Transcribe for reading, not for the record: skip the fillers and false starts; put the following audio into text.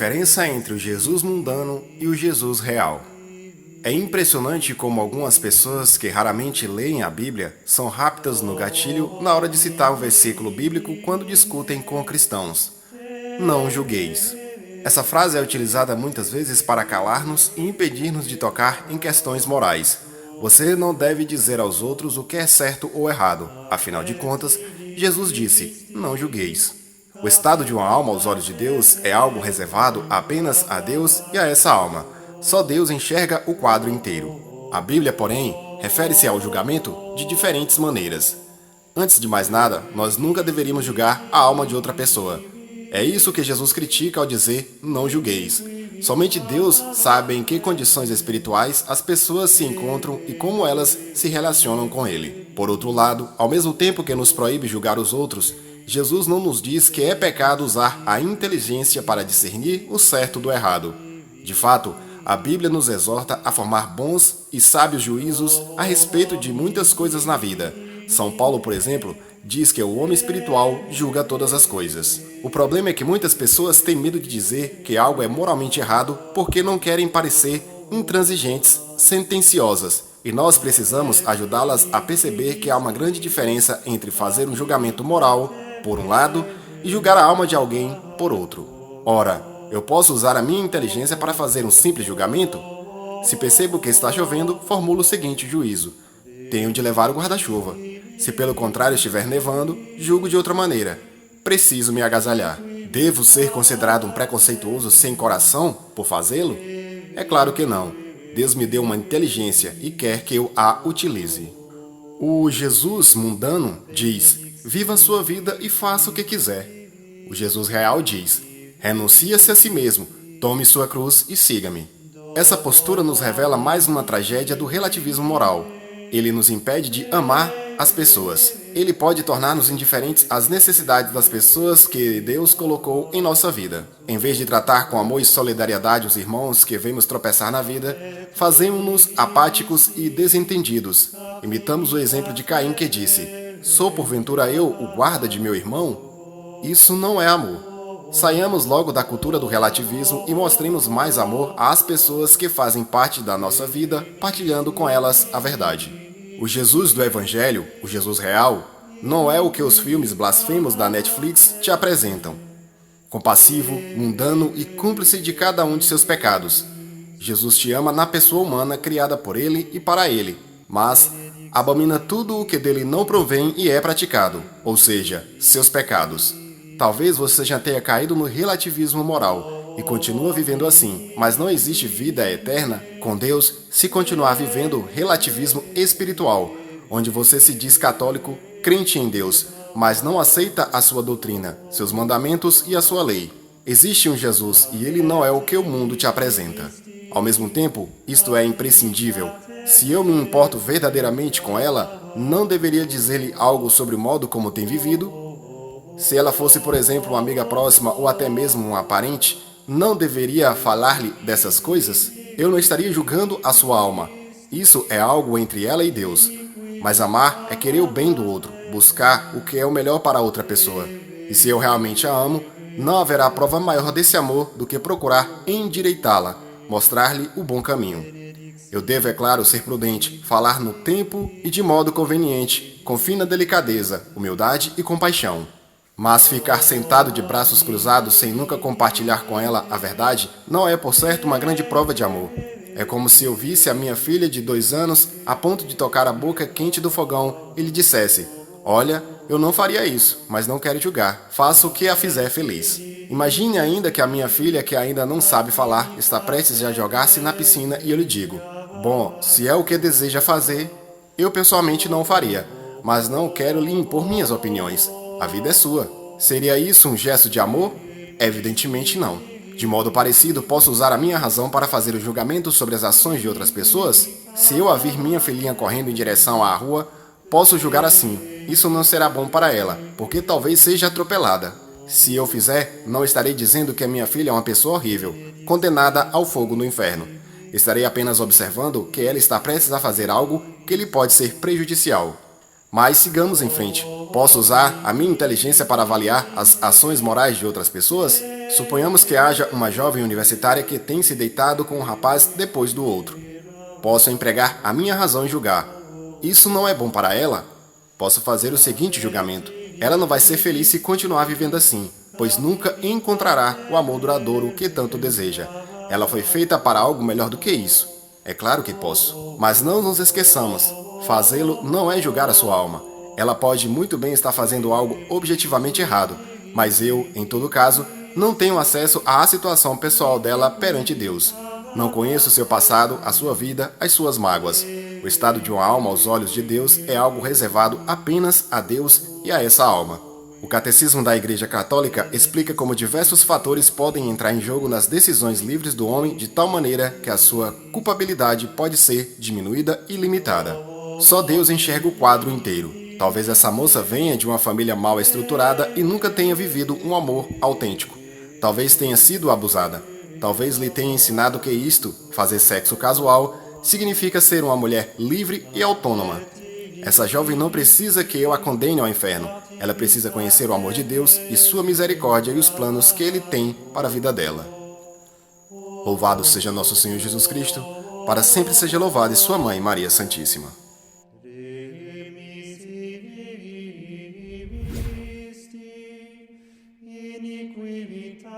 diferença entre o Jesus mundano e o Jesus real. É impressionante como algumas pessoas que raramente leem a Bíblia são rápidas no gatilho na hora de citar um versículo bíblico quando discutem com cristãos. Não julgueis. Essa frase é utilizada muitas vezes para calar-nos e impedir-nos de tocar em questões morais. Você não deve dizer aos outros o que é certo ou errado. Afinal de contas, Jesus disse: não julgueis. O estado de uma alma aos olhos de Deus é algo reservado apenas a Deus e a essa alma. Só Deus enxerga o quadro inteiro. A Bíblia, porém, refere-se ao julgamento de diferentes maneiras. Antes de mais nada, nós nunca deveríamos julgar a alma de outra pessoa. É isso que Jesus critica ao dizer: não julgueis. Somente Deus sabe em que condições espirituais as pessoas se encontram e como elas se relacionam com Ele. Por outro lado, ao mesmo tempo que nos proíbe julgar os outros, Jesus não nos diz que é pecado usar a inteligência para discernir o certo do errado. De fato, a Bíblia nos exorta a formar bons e sábios juízos a respeito de muitas coisas na vida. São Paulo, por exemplo, diz que o homem espiritual julga todas as coisas. O problema é que muitas pessoas têm medo de dizer que algo é moralmente errado porque não querem parecer intransigentes, sentenciosas. E nós precisamos ajudá-las a perceber que há uma grande diferença entre fazer um julgamento moral, por um lado, e julgar a alma de alguém, por outro. Ora, eu posso usar a minha inteligência para fazer um simples julgamento? Se percebo que está chovendo, formulo o seguinte juízo: tenho de levar o guarda-chuva. Se pelo contrário estiver nevando, julgo de outra maneira: preciso me agasalhar. Devo ser considerado um preconceituoso sem coração por fazê-lo? É claro que não. Deus me deu uma inteligência e quer que eu a utilize. O Jesus mundano diz: viva a sua vida e faça o que quiser. O Jesus real diz: renuncie-se a si mesmo, tome sua cruz e siga-me. Essa postura nos revela mais uma tragédia do relativismo moral. Ele nos impede de amar as pessoas. Ele pode tornar-nos indiferentes às necessidades das pessoas que Deus colocou em nossa vida. Em vez de tratar com amor e solidariedade os irmãos que vemos tropeçar na vida, fazemos-nos apáticos e desentendidos. Imitamos o exemplo de Caim, que disse: sou porventura eu o guarda de meu irmão? Isso não é amor. Saiamos logo da cultura do relativismo e mostremos mais amor às pessoas que fazem parte da nossa vida, partilhando com elas a verdade. O Jesus do Evangelho, o Jesus real, não é o que os filmes blasfemos da Netflix te apresentam. Compassivo, mundano e cúmplice de cada um de seus pecados. Jesus te ama na pessoa humana criada por Ele e para Ele, mas abomina tudo o que dele não provém e é praticado, ou seja, seus pecados. Talvez você já tenha caído no relativismo moral e continua vivendo assim, mas não existe vida eterna com Deus se continuar vivendo relativismo espiritual, onde você se diz católico, crente em Deus, mas não aceita a sua doutrina, seus mandamentos e a sua lei. Existe um Jesus e ele não é o que o mundo te apresenta. Ao mesmo tempo, isto é imprescindível. Se eu me importo verdadeiramente com ela, não deveria dizer-lhe algo sobre o modo como tem vivido? Se ela fosse, por exemplo, uma amiga próxima ou até mesmo uma parente, não deveria falar-lhe dessas coisas? Eu não estaria julgando a sua alma. Isso é algo entre ela e Deus. Mas amar é querer o bem do outro, buscar o que é o melhor para a outra pessoa. E se eu realmente a amo, não haverá prova maior desse amor do que procurar endireitá-la, mostrar-lhe o bom caminho. Eu devo, é claro, ser prudente, falar no tempo e de modo conveniente, com fina delicadeza, humildade e compaixão. Mas ficar sentado de braços cruzados sem nunca compartilhar com ela a verdade não é, por certo, uma grande prova de amor. É como se eu visse a minha filha de 2 anos a ponto de tocar a boca quente do fogão e lhe dissesse: olha, eu não faria isso, mas não quero julgar. Faça o que a fizer feliz. Imagine ainda que a minha filha, que ainda não sabe falar, está prestes a jogar-se na piscina e eu lhe digo: bom, se é o que deseja fazer, eu pessoalmente não o faria, mas não quero lhe impor minhas opiniões. A vida é sua. Seria isso um gesto de amor? Evidentemente não. De modo parecido, posso usar a minha razão para fazer o julgamento sobre as ações de outras pessoas? Se eu a vir minha filhinha correndo em direção à rua, posso julgar assim: isso não será bom para ela, porque talvez seja atropelada. Se eu fizer, não estarei dizendo que a minha filha é uma pessoa horrível, condenada ao fogo no inferno. Estarei apenas observando que ela está prestes a fazer algo que lhe pode ser prejudicial. Mas sigamos em frente. Posso usar a minha inteligência para avaliar as ações morais de outras pessoas? Suponhamos que haja uma jovem universitária que tem se deitado com um rapaz depois do outro. Posso empregar a minha razão em julgar. Isso não é bom para ela? Posso fazer o seguinte julgamento: ela não vai ser feliz se continuar vivendo assim, pois nunca encontrará o amor duradouro que tanto deseja. Ela foi feita para algo melhor do que isso. É claro que posso. Mas não nos esqueçamos: fazê-lo não é julgar a sua alma. Ela pode muito bem estar fazendo algo objetivamente errado, mas eu, em todo caso, não tenho acesso à situação pessoal dela perante Deus. Não conheço seu passado, a sua vida, as suas mágoas. O estado de uma alma aos olhos de Deus é algo reservado apenas a Deus e a essa alma. O Catecismo da Igreja Católica explica como diversos fatores podem entrar em jogo nas decisões livres do homem de tal maneira que a sua culpabilidade pode ser diminuída e limitada. Só Deus enxerga o quadro inteiro. Talvez essa moça venha de uma família mal estruturada e nunca tenha vivido um amor autêntico. Talvez tenha sido abusada. Talvez lhe tenha ensinado que isto, fazer sexo casual, significa ser uma mulher livre e autônoma. Essa jovem não precisa que eu a condene ao inferno. Ela precisa conhecer o amor de Deus e sua misericórdia e os planos que Ele tem para a vida dela. Louvado seja nosso Senhor Jesus Cristo, para sempre seja louvada e sua mãe, Maria Santíssima. Iniqui vita